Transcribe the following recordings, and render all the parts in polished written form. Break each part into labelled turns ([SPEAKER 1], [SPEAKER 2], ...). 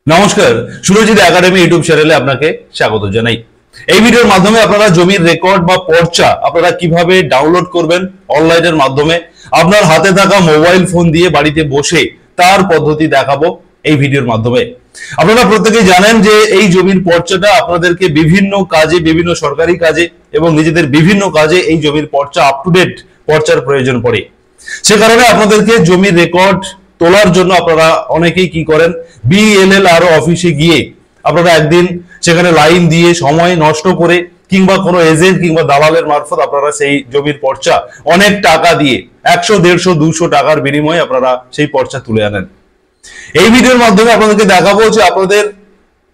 [SPEAKER 1] নমস্কার, Surajit academy YouTube চ্যানেলে আপনাকে স্বাগত জানাই। এই ভিডিওর মাধ্যমে আপনারা জমির রেকর্ড বা পর্চা আপনারা কিভাবে ডাউনলোড করবেন অনলাইনের মাধ্যমে আপনার হাতে থাকা মোবাইল ফোন দিয়ে বাড়িতে বসে তার পদ্ধতি দেখাবো এই ভিডিওর মাধ্যমে। আপনারা প্রত্যেকেই জানেন যে এই জমির পর্চাটা আপনাদেরকে বিভিন্ন কাজে, বিভিন্ন সরকারি কাজে এবং নিজেদের বিভিন্ন কাজে এই জমির পর্চা আপ টু ডেট পর্চার প্রয়োজন পড়ে। সে কারণে আপনাদেরকে জমির রেকর্ড তোলার জন্য আপনারা অনেকেই কি করেন, বিএলএলআরও অফিসে গিয়ে আপনারা একদিন সেখানে লাইন দিয়ে সময় নষ্ট করে কিংবা কোনো এজেন্ট কিংবা দালালের মারফত আপনারা সেই জমির পর্চা অনেক টাকা দিয়ে 100, 150, 200 টাকার বিনিময়ে আপনারা সেই পর্চা তুলে আনেন। এই ভিডিওর মাধ্যমে আপনাদেরকে দেখাবো যে আপনাদের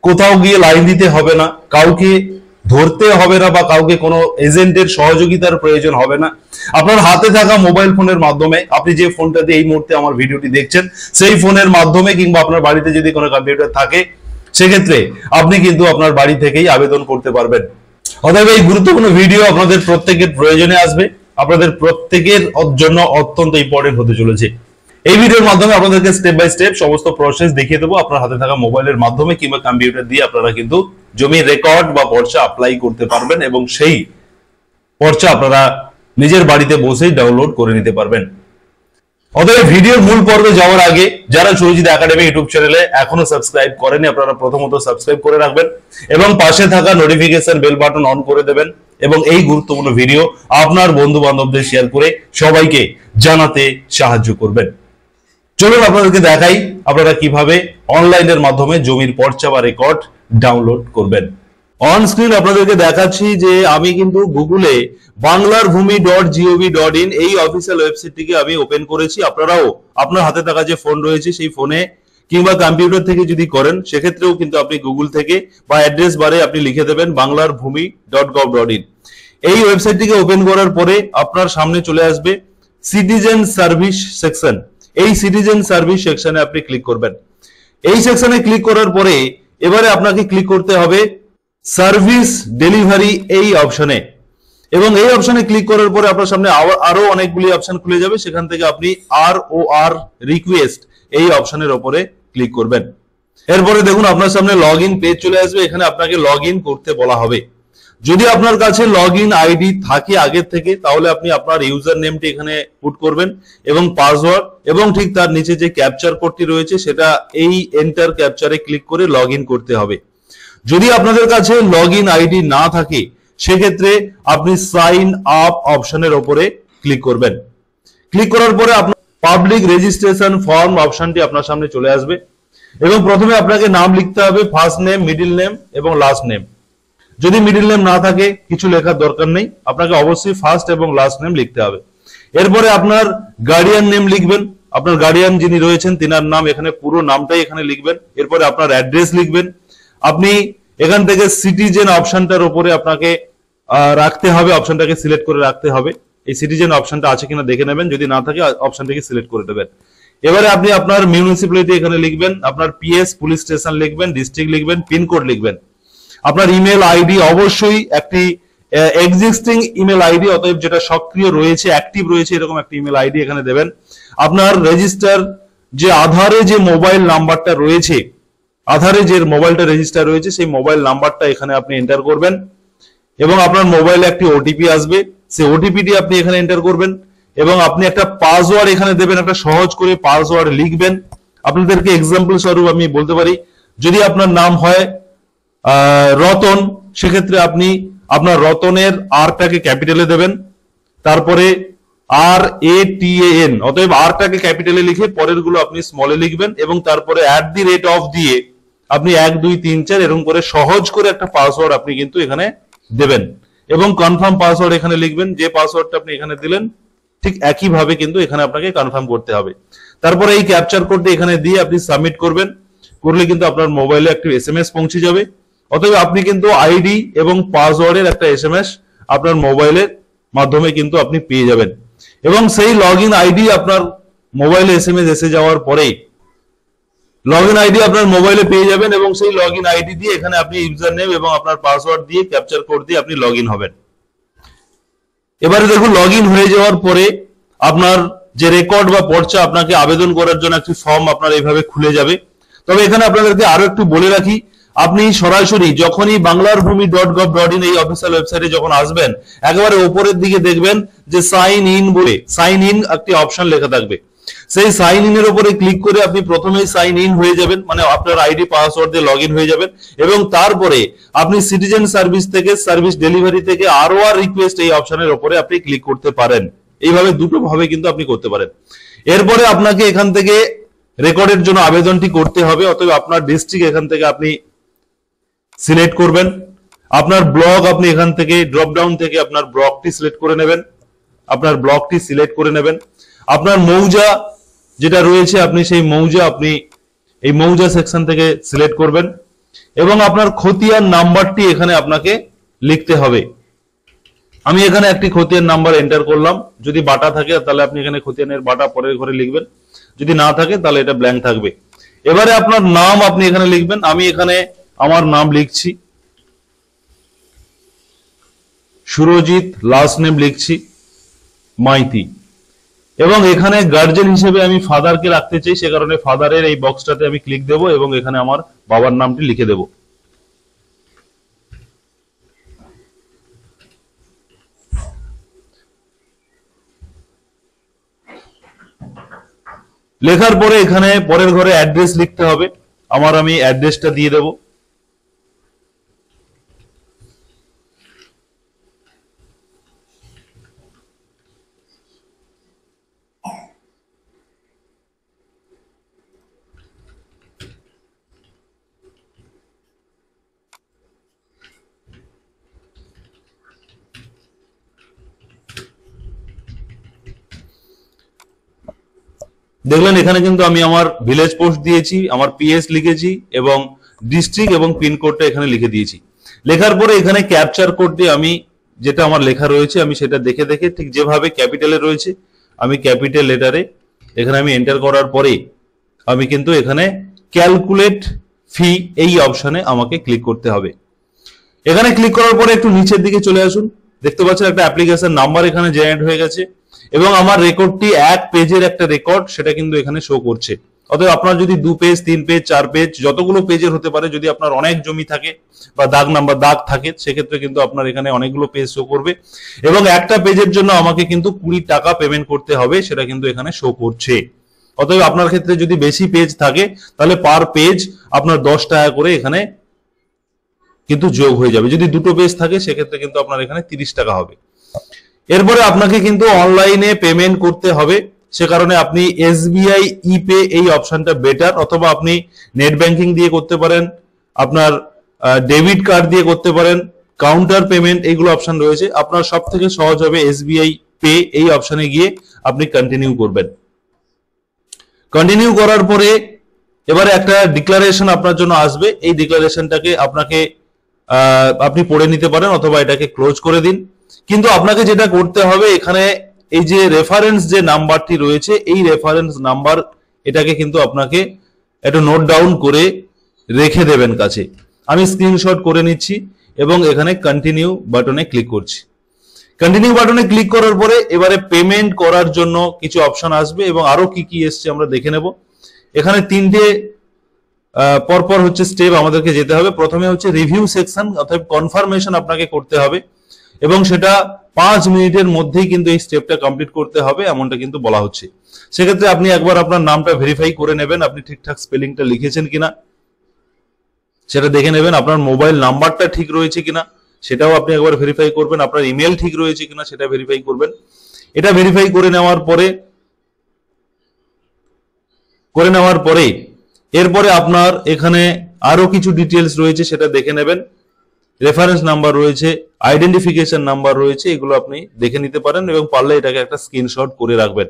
[SPEAKER 1] কোথাও গিয়ে লাইন দিতে হবে না, কাউকে ধরতে হবে না বা কাউকে কোনো এজেন্টের সহযোগিতার প্রয়োজন হবে না। আপনার হাতে থাকা মোবাইল ফোনের মাধ্যমে, আপনি যে ফোনটা দিয়ে এই মুহূর্তে আমার ভিডিওটি দেখছেন সেই ফোনের মাধ্যমে কিংবা আপনার বাড়িতে যদি কোনো কম্পিউটার থাকে সেক্ষেত্রে আপনি কিন্তু আপনার বাড়ি থেকেই আবেদন করতে পারবেন। অতএব এই গুরুত্বপূর্ণ ভিডিও আপনাদের প্রত্যেকের প্রয়োজনে আসবে, আপনাদের প্রত্যেকের জন্য অত্যন্ত ইম্পর্টেন্ট হতে চলেছে। এই ভিডিওর মাধ্যমে আপনাদেরকে স্টেপ বাই স্টেপ সমস্ত প্রসেস দেখিয়ে দেবো। আপনার হাতে থাকা মোবাইলের মাধ্যমে কিংবা কম্পিউটার দিয়ে আপনারা কিন্তু জমির রেকর্ড বা পর্চা অ্যাপ্লাই করতে পারবেন এবং সেই পর্চা আপনারা নিজের বাড়িতে বসেই ডাউনলোড করে নিতে পারবেন। অতএব ভিডিওর মূল পর্বে যাওয়ার আগে যারা সুরজিৎ একাডেমি ইউটিউব চ্যানেলে এখনো সাবস্ক্রাইব করেনি আপনারা প্রথমত সাবস্ক্রাইব করে রাখবেন এবং পাশে থাকা নোটিফিকেশন বেল বাটন অন করে দেবেন এবং এই গুরুত্বপূর্ণ ভিডিও আপনার বন্ধু বান্ধবদের শেয়ার করে সবাইকে জানাতে সাহায্য করবেন। চলুন আপনাদেরকে দেখাই আপনারা কিভাবে অনলাইনের মাধ্যমে জমির পর্চা বা রেকর্ড ডাউনলোড করবেন। অন স্ক্রিন আপনাদেরকে দেখাচ্ছি যে আমি কিন্তু গুগলে banglarbhumi.gov.in এই অফিসিয়াল ওয়েবসাইটটিকে আমি ওপেন করেছি। আপনারাও আপনার হাতে থাকা যে ফোন রয়েছে সেই ফোনে কিংবা কম্পিউটার থেকে যদি করেন সেক্ষেত্রেও কিন্তু আপনি গুগল থেকে বা অ্যাড্রেস বারে আপনি লিখে দেবেন banglarbhumi.gov.in। এই ওয়েবসাইটটিকে ওপেন করার পরে আপনার সামনে চলে আসবে সিটিজেন সার্ভিস সেকশন। এই সিটিজেন সার্ভিস সেকশনে আপনি ক্লিক করবেন। এই সেকশনে ক্লিক করার পরে এবারে আপনাকে ক্লিক করতে হবে সার্ভিস ডেলিভারি এই অপশনে এবং এই অপশনে ক্লিক করার পরে আপনার সামনে আরো অনেকগুলি অপশন খুলে যাবে। সেখান থেকে আপনি ROR রিকোয়েস্ট এই অপশনের উপরে ক্লিক করবেন। এরপরে দেখুন আপনার সামনে লগ ইন পেজ চলে আসবে। এখানে আপনাকে লগ ইন করতে বলা হবে। যদি আপনার কাছে লগ ইন আইডি থাকে আগের থেকে তাহলে আপনি আপনার ইউজার নেমটি এখানে পুট করবেন এবং পাসওয়ার্ড এবং ঠিক তার নিচে যে ক্যাপচার কোডটি রয়েছে সেটা এই এন্টার ক্যাপচারে ক্লিক করে লগ ইন করতে হবে। যদি আপনাদের কাছে লগ ইন আইডি না থাকে সেক্ষেত্রে আপনি সাইন আপ অপশনের উপরে ক্লিক করবেন। ক্লিক করার পরে আপনার পাবলিক রেজিস্ট্রেশন ফর্ম অপশনটি আপনার সামনে চলে আসবে এবং প্রথমে আপনাকে নাম লিখতে হবে, ফার্স্ট নেম, মিডল নেম এবং লাস্ট নেম। যদি মিডল নেম না থাকে কিছু লেখার দরকার নেই, আপনাকে অবশ্যই ফার্স্ট এবং লাস্ট নেম লিখতে হবে। এরপরে আপনার গার্ডিয়ান নেম লিখবেন, আপনার গার্ডিয়ান যিনি রয়েছেন তিনার নাম, এখানে পুরো নামটাই এখানে লিখবেন। এরপরে আপনার অ্যাড্রেস লিখবেন। আপনি এখান থেকে সিটিজেন অপশনটার উপরে আপনাকে রাখতে হবে, অপশনটাকে সিলেক্ট করে রাখতে হবে। এই সিটিজেন অপশনটা আছে কিনা দেখে নেবেন, যদি না থাকে অপশনটাকে সিলেক্ট করে দেবেন। এবারে আপনি আপনার মিউনিসিপ্যালিটি এখানে লিখবেন, আপনার পিএস পুলিশ স্টেশন লিখবেন, ডিস্ট্রিক্ট লিখবেন, পিনকোড লিখবেন। আপনার ইমেল আইডি অবশ্যই একটি এক্সিস্টিং ইমেল আইডি, অতএব যেটা সক্রিয় রয়েছে, অ্যাক্টিভ রয়েছে এরকম একটা ইমেল আইডি এখানে দেবেন। আপনার রেজিস্টার যে আধারে যে মোবাইল নাম্বারটা রয়েছে, আধারে যে মোবাইলটা রেজিস্টার রয়েছে সেই মোবাইল নাম্বারটা এখানে আপনি এন্টার করবেন এবং আপনার মোবাইলে একটি ওটিপি আসবে, সেই ওটিপিটি আপনি এখানে এন্টার করবেন এবং আপনি একটা পাসওয়ার্ড এখানে দেবেন, একটা সহজ করে পাসওয়ার্ড লিখবেন। আপনাদেরকে এক্সাম্পল স্বরূপ আমি বলতে পারি, যদি আপনার নাম হয় রতন সেক্ষেত্রে আপনি আপনার রতনের আরটাকে ক্যাপিটালে দেবেন, তারপরে RATAN, অতএব আরটাকে ক্যাপিটালে লিখে পরের গুলো আপনি স্মলে লিখবেন এবং তারপরে @ দিয়ে আপনি 1 2 3 4 এরকম করে সহজ করে একটা পাসওয়ার্ড আপনি কিন্তু এখানে দেবেন এবং কনফার্ম পাসওয়ার্ড এখানে লিখবেন। যে পাসওয়ার্ডটা আপনি এখানে দিলেন ঠিক একই ভাবে কিন্তু এখানে আপনাকে কনফার্ম করতে হবে। তারপরে এই ক্যাপচার কোডটা এখানে দিয়ে আপনি সাবমিট করবেন, করলে কিন্তু আপনার মোবাইলে একটি SMS পৌঁছে যাবে। অতএব আপনি কিন্তু আইডি এবং পাসওয়ার্ডের একটা SMS আপনার মোবাইলের মাধ্যমে কিন্তু আপনি পেয়ে যাবেন এবং সেই লগ ইন আইডি আপনার মোবাইলে SMS এসে যাওয়ার পরেই লগ ইন আইডি আপনার মোবাইলে পেয়ে যাবেন এবং সেই লগ ইন আইডি দিয়ে এখানে আপনি ইউজার নেম এবং আপনার পাসওয়ার্ড দিয়ে ক্যাপচার কোড দিয়ে আপনি লগ ইন হবেন। এবারে দেখুন লগ ইন হয়ে যাওয়ার পরে আপনার যে রেকর্ড বা পর্চা আপনাকে আবেদন করার জন্য একটি ফর্ম আপনার এইভাবে খুলে যাবে। তো তবে এখানে আপনাদেরকে আরো একটু বলে রাখি, আপনি সরাসরি যখনই banglarbhumi.gov.in এই অফিসিয়াল ওয়েবসাইটে যখন আসবেন, একেবারে উপরের দিকে দেখবেন যে সাইন ইন বলে সাইন ইন একটি অপশন লেখা থাকবে। সেই সাইন ইন এর উপরে ক্লিক করে আপনি প্রথমেই সাইন ইন হয়ে যাবেন, মানে আপনার আইডি পাসওয়ার্ড দিয়ে লগ ইন হয়ে যাবেন, এবং তারপরে আপনি সিটিজেন সার্ভিস থেকে, সার্ভিস ডেলিভারি থেকে ROR রিকোয়েস্ট এই অপশনের উপরে আপনি ক্লিক করতে পারেন। এইভাবে দুটো ভাবে কিন্তু আপনি করতে পারেন। এরপরে আপনাকে এখান থেকে রেকর্ডের জন্য আবেদনটি করতে হবে, অতএব আপনার ডিস্ট্রিক্ট এখান থেকে আপনি সিলেক্ট করবেন। আপনার ব্লক আপনি এখান থেকে ড্রপ ডাউন থেকে আপনার ব্লকটি সিলেক্ট করে নেবেন, আপনার ব্লকটি সিলেক্ট করে নেবেন। আপনার মৌজা যেটা রয়েছে আপনি সেই মৌজা আপনি এই মৌজা সেকশন থেকে সিলেক্ট করবেন, এবং আপনার খতিয়ান নাম্বারটি এখানে আপনাকে লিখতে হবে। আমি এখানে একটি খতিয়ান নাম্বার এন্টার করলাম। যদি বাটা থাকে তাহলে আপনি এখানে খতিয়ানের বাটা পরের ঘরে লিখবেন, যদি না থাকে তাহলে এটা ব্ল্যাঙ্ক থাকবে। এবারে আপনার নাম আপনি এখানে লিখবেন। আমি এখানে আমার নাম লিখছি সুরজিৎ, লাস্ট নেম লিখছি মাইতি, এবং এখানে গার্জেন হিসেবে আমি ফাদারকে রাখতে চাই, সে কারণে ফাদারের এই বক্সটাতে আমি ক্লিক দেব এবং এখানে আমার বাবার নামটি লিখে দেব। লেখার পরে এখানে পরের ঘরে অ্যাড্রেস লিখতে হবে। আমি অ্যাড্রেসটা দিয়ে দেব। দেখলেন এখানে কিন্তু আমি আমার ভিলেজ পোস্ট দিয়েছি, আমার PS লিখেছি এবং ডিস্ট্রিক্ট এবং পিনকোডটা এখানে লিখে দিয়েছি। লেখার পরে এখানে ক্যাপচার কোড দিয়ে আমি যেটা আমার লেখা রয়েছে আমি সেটা দেখে দেখে ঠিক যেভাবে ক্যাপিটালে রয়েছে আমি ক্যাপিটাল লেটারে এখানে আমি এন্টার করার পরে আমি কিন্তু এখানে ক্যালকুলেট ফি এই অপশনে আমাকে ক্লিক করতে হবে। এখানে ক্লিক করার পরে একটু নিচের দিকে চলে আসুন, দেখতে পাচ্ছেন একটা অ্যাপ্লিকেশন নাম্বার এখানে জেনারেট হয়ে গেছে এবং আমার রেকর্ডটি এক পেজের একটা রেকর্ড সেটা কিন্তু এখানে শো করছে। অতএব আপনার যদি 2 পেজ 3 পেজ 4 পেজ যতগুলো পেজের হতে পারে, যদি আপনার অনেক জমি থাকে বা দাগ থাকে সেক্ষেত্রে কিন্তু আপনার এখানে অনেকগুলো পেজ শো করবে এবং একটা পেজের জন্য আমাকে কিন্তু 20 টাকা পেমেন্ট করতে হবে, সেটা কিন্তু এখানে শো করছে। অতএব আপনার ক্ষেত্রে যদি বেশি পেজ থাকে তাহলে পার পেজ আপনার 10 টাকা করে এখানে কিন্তু যোগ হয়ে যাবে। যদি দুটো পেজ থাকে সেক্ষেত্রে কিন্তু আপনার এখানে 30 টাকা হবে। এরপরে আপনাকে কিন্তু অনলাইনে পেমেন্ট করতে হবে, সে কারণে আপনি SBI ইপে এই অপশনটা বেটার, অথবা আপনি নেট ব্যাংকিং দিয়ে করতে পারেন, আপনার ডেবিট কার্ড দিয়ে করতে পারেন, কাউন্টার পেমেন্ট এইগুলো অপশন রয়েছে। আপনার সব থেকে সহজ হবে SBI পে এই অপশনে গিয়ে আপনি কন্টিনিউ করবেন। কন্টিনিউ করার পরে এবারে একটা ডিক্লারেশন আপনার জন্য আসবে, এই ডিক্লারেশনটাকে আপনি পড়ে নিতে পারেন অথবা এটাকে ক্লোজ করে দিন। কিন্তু আপনাকে যেটা করতে হবে এখানে এই যে রেফারেন্স যে নাম্বারটি রয়েছে এই রেফারেন্স নাম্বার এটাকে কিন্তু আপনাকে একটু নোট ডাউন করে রেখে দেবেন কাছে। আমি স্ক্রিনশট করে নিচ্ছি এবং এখানে কন্টিনিউ বাটনে ক্লিক করছি। কন্টিনিউ বাটনে ক্লিক করার পরে এবারে পেমেন্ট করার জন্য কিছু অপশন আসবে এবং আরো কি কি এসছে আমরা দেখে নেব। এখানে 3টে পরপর হচ্ছে স্টেপ আমাদেরকে যেতে হবে। প্রথমে হচ্ছে রিভিউ সেকশন, অর্থাৎ কনফার্মেশন আপনাকে করতে হবে এবং সেটা 5 মিনিটের মধ্যেই কিন্তু এই স্টেপটা কমপ্লিট করতে হবে এমনটা কিন্তু বলা হচ্ছে। সেক্ষেত্রে আপনি একবার আপনার নামটা ভেরিফাই করে নেবেন, আপনি ঠিকঠাক স্পেলিংটা লিখেছেন কিনা সেটা দেখে নেবেন, আপনার মোবাইল নাম্বারটা ঠিক রয়েছে কিনা সেটাও আপনি একবার ভেরিফাই করবেন, আপনার ইমেল ঠিক রয়েছে কিনা সেটা ভেরিফাই করবেন। এটা ভেরিফাই করে নেওয়ার পরে এরপরে আপনার এখানে আরো কিছু ডিটেলস রয়েছে সেটা দেখে নেবেন। রেফারেন্স নাম্বার রয়েছে, আইডেন্টিফিকেশন নাম্বার রয়েছে, এগুলো আপনি দেখে নিতে পারেন এবং পারলে এটাকে একটা স্ক্রিনশট করে রাখবেন।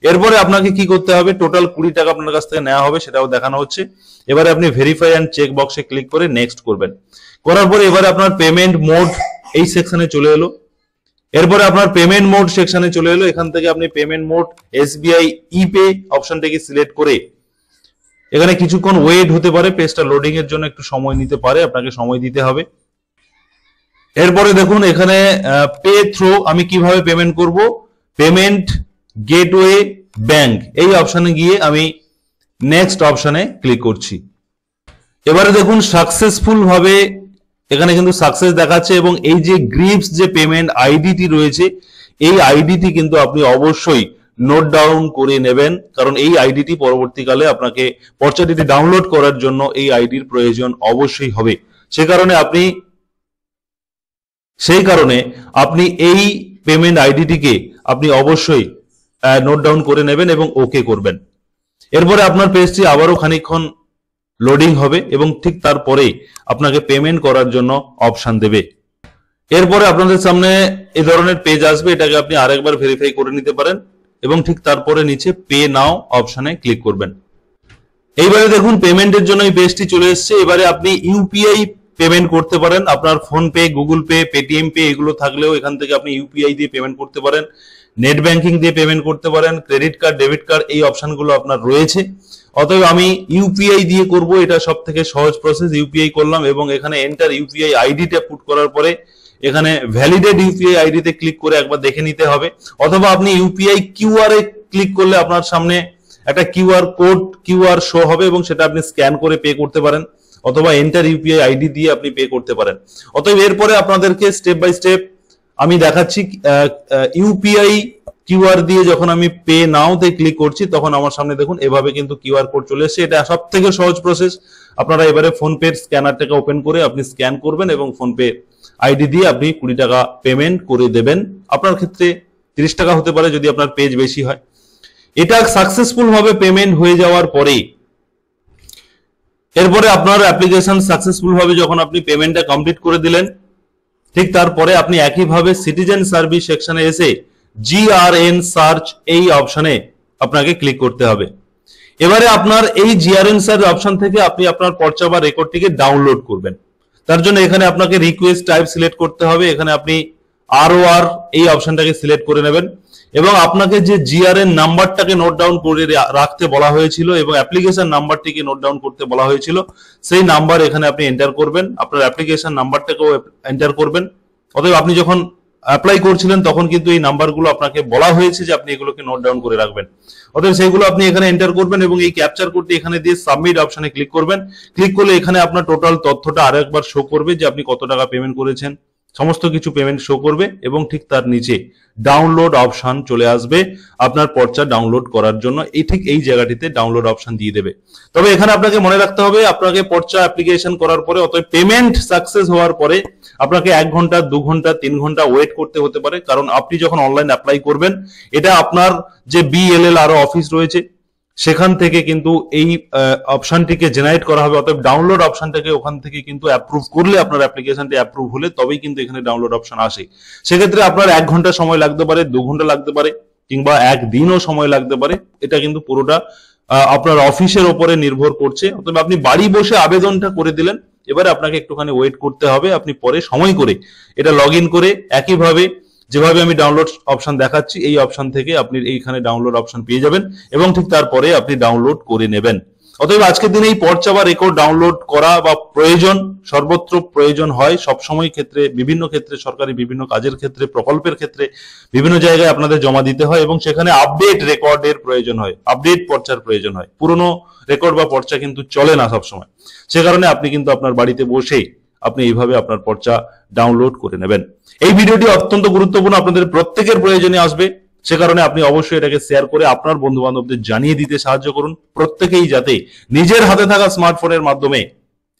[SPEAKER 1] এরপরে আপনাকে কি করতে হবে, টোটাল 20 টাকা আপনার কাছ থেকে নেওয়া হবে সেটাও দেখানো হচ্ছে। এবারে আপনি ভেরিফাই এন্ড চেক বক্সে ক্লিক করে নেক্সট করবেন। করার পরে এবারে আপনার পেমেন্ট মোড এই সেকশনে চলে এলো। এরপরে আপনার পেমেন্ট মোড সেকশনে চলে এলো। এখান থেকে আপনি পেমেন্ট মোড SBI ইপে অপশনটাকে সিলেক্ট করে এখানে কিছুক্ষণ ওয়েট হতে পারে, পেজটা লোডিং এর জন্য একটু সময় নিতে পারে, আপনাকে সময় দিতে হবে। এরপরে দেখুন এখানে পে থ্রু আমি কিভাবে পেমেন্ট করব, পেমেন্ট গেটওয়ে ব্যাংক এই অপশনে গিয়ে আমি নেক্সট অপশনে ক্লিক করছি। এবারে দেখুন সাকসেসফুল ভাবে এখানে কিন্তু সাকসেস দেখাচ্ছে, এবং এই যে গ্রিপস যে পেমেন্ট আইডিটি রয়েছে এই আইডিটি কিন্তু আপনি অবশ্যই নোট ডাউন করে নেবেন, কারণ এই আইডিটি পরবর্তীকালে আপনাকে পর্চাটি ডাউনলোড করার জন্য এই আইডির প্রয়োজন অবশ্যই হবে। সে কারণে আপনি এই পেমেন্ট আইডিটিকে আপনি অবশ্যই নোট ডাউন করে নেবেন এবং ওকে করবেন। এরপরে আপনার পেজটি আবারও খানিকক্ষণ লোডিং হবে এবং ঠিক তারপরে আপনাকে পেমেন্ট করার জন্য অপশন দেবে। এরপরে আপনাদের সামনে এই ধরনের পেজ আসবে, এটাকে আপনি আরেকবার ভেরিফাই করে নিতে পারেন এবং ঠিক তারপরে নিচে পে নাও অপশনে ক্লিক করবেন। এইবারে দেখুন পেমেন্টের জন্য এই পেজটি চলে এসেছে। এবারে আপনি ইউপিআই পেমেন্ট করতে পারেন, আপনার phone pay, Google pay, Paytm pay এগুলো থাকলেও এখান থেকে আপনি ইউপিআই দিয়ে পেমেন্ট করতে পারেন, নেট ব্যাংকিং দিয়ে পেমেন্ট করতে পারেন, ক্রেডিট কার্ড, ডেবিট কার্ড এই অপশনগুলো আপনার রয়েছে। অতএব আমি ইউপিআই দিয়ে করব, এটা সব থেকে সহজ প্রসেস। ইউপিআই করলাম এবং এখানে এন্টার ইউপিআই আইডিটা পুট করার পরে এখানে ভ্যালিডেট ইউপিআই আইডিতে ক্লিক করে একবার দেখে নিতে হবে, অথবা আপনি ইউপিআই কিউআর এ ক্লিক করলে আপনার সামনে একটা কিউআর শো হবে এবং সেটা আপনি স্ক্যান করে পে করতে পারেন, অথবা এন্টার ইউপিআই আইডি দিয়ে আপনি পে করতে পারেন। অতএব এরপরে আপনাদেরকে স্টেপ বাই স্টেপ আমি দেখাচ্ছি। ইউপিআই কিউআর দিয়ে যখন আমি পে নাও তে ক্লিক করছি তখন আমার সামনে দেখুন এভাবে কিন্তু কিউআর কোড চলে এসেছে। এটা সব থেকে সহজ প্রসেস। আপনারা এবারে ফোন পে স্ক্যানারটাকে ওপেন করে আপনি স্ক্যান করবেন এবং ফোন পে আইডি দিয়ে আপনি 20 টাকা পেমেন্ট করে দেবেন। আপনার ক্ষেত্রে 30 টাকা হতে পারে যদি আপনার পেজ বেশি হয়। এটা সাকসেসফুল ভাবে পেমেন্ট হয়ে যাওয়ার পরে এরপরে আপনার অ্যাপ্লিকেশন সাকসেসফুল ভাবে যখন আপনি পেমেন্টটা কমপ্লিট করে দিলেন, ঠিক তারপরে আপনি একইভাবে সিটিজেন সার্ভিস সেকশনে এসে জিআরএন সার্চ এই অপশনে আপনাকে ক্লিক করতে হবে। এবারে আপনার এই জিআরএন সার্চ অপশন থেকে আপনি আপনার পর্চা বা রেকর্ডটিকে ডাউনলোড করবেন। তার জন্য এখানে আপনাকে রিকোয়েস্ট টাইপ সিলেক্ট করতে হবে। এখানে আপনি ROR এই অপশনটাকে সিলেক্ট করে নেবেন এবং আপনাকে যে জিআরএন নাম্বারটাকে নোট ডাউন করে রাখতে বলা হয়েছিল এবং অ্যাপ্লিকেশন নাম্বারটিকে নোট ডাউন করতে বলা হয়েছিল সেই নাম্বার এখানে আপনি এন্টার করবেন, আপনার অ্যাপ্লিকেশন নাম্বারটাকেও এন্টার করবেন। অতএব আপনি যখন অ্যাপ্লাই করছিলেন তখন কিন্তু এই নাম্বারগুলো আপনাকে বলা হয়েছে যে আপনি এগুলোকে নোট ডাউন করে রাখবেন। অতএব সেইগুলো আপনি এখানে এন্টার করবেন এবং এই ক্যাপচার কোডটি এখানে দিয়ে সাবমিট অপশনে ক্লিক করবেন। ক্লিক করলে এখানে আপনার টোটাল তথ্যটা আরেকবার শো করবে যে আপনি কত টাকা পেমেন্ট করেছেন, সমস্ত কিছু পেমেন্ট শো করবে এবং ঠিক তার নিচে ডাউনলোড অপশন চলে আসবে আপনার পর্চা ডাউনলোড করার জন্য। ঠিক এই জায়গাটিতে ডাউনলোড অপশন দিয়ে দেবে। তবে এখানে আপনাকে মনে রাখতে হবে আপনাকে পর্চা অ্যাপ্লিকেশন করার পরে অতএব পেমেন্ট সাকসেস হওয়ার পরে আপনাকে 1 ঘন্টা, 2 ঘন্টা, 3 ঘন্টা ওয়েট করতে হতে পারে, কারণ আপনি যখন অনলাইন অ্যাপ্লাই করবেন এটা আপনার যে BLL আরো অফিস রয়েছে সেখান থেকে কিন্তু এই অপশনটিকে জেনারেট করা হবে। অতএব ডাউনলোড অপশনটাকে ওখান থেকে কিন্তু অ্যাপ্রুভ করলে আপনার অ্যাপ্লিকেশনটি অ্যাপ্রুভ হলে তবেই কিন্তু এখানে ডাউনলোড অপশন আসে। সেক্ষেত্রে আপনার 1 ঘন্টা সময় লাগতে পারে, 2 ঘন্টা লাগতে পারে কিংবা 1 দিনও সময় লাগতে পারে। এটা কিন্তু পুরোটা আপনার অফিসের উপরে নির্ভর করছে। অতএব আপনি বাড়ি বসে আবেদনটা করে দিলেন, এবারে আপনাকে একটুখানি ওয়েট করতে হবে। আপনি পরে সময় করে এটা লগ ইন করে একইভাবে যেভাবে আমি ডাউনলোড অপশন দেখাচ্ছি এই অপশন থেকে আপনি এইখানে ডাউনলোড অপশন পেয়ে যাবেন এবং ঠিক তারপরে আপনি ডাউনলোড করে নেবেন। অতএব আজকের দিনে এই পর্চা বা রেকর্ড ডাউনলোড করা বা প্রয়োজন, সর্বত্র প্রয়োজন হয় সবসময় ক্ষেত্রে, বিভিন্ন ক্ষেত্রে, সরকারি বিভিন্ন কাজের ক্ষেত্রে, প্রকল্পের ক্ষেত্রে বিভিন্ন জায়গায় আপনাদের জমা দিতে হয় এবং সেখানে আপডেট রেকর্ডের প্রয়োজন হয়, আপডেট পর্চার প্রয়োজন হয়। পুরনো রেকর্ড বা পর্চা কিন্তু চলে না সবসময়। সে কারণে আপনি কিন্তু আপনার বাড়িতে বসেই আপনি এইভাবে আপনার পর্চা ডাউনলোড করে নেবেন। এই ভিডিওটি অত্যন্ত গুরুত্বপূর্ণ, আপনাদের প্রত্যেকের প্রয়োজনে আসবে। সে কারণে আপনি অবশ্যই এটাকে শেয়ার করে আপনার বন্ধু বান্ধবদের জানিয়ে দিতে সাহায্য করুন, প্রত্যেকেই যাতে নিজের হাতে থাকা স্মার্টফোনের মাধ্যমে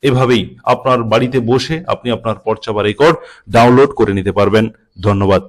[SPEAKER 1] এভাবেই আপনার বাড়িতে বসে আপনি আপনার পর্চা বা রেকর্ড ডাউনলোড করে নিতে পারবেন। ধন্যবাদ।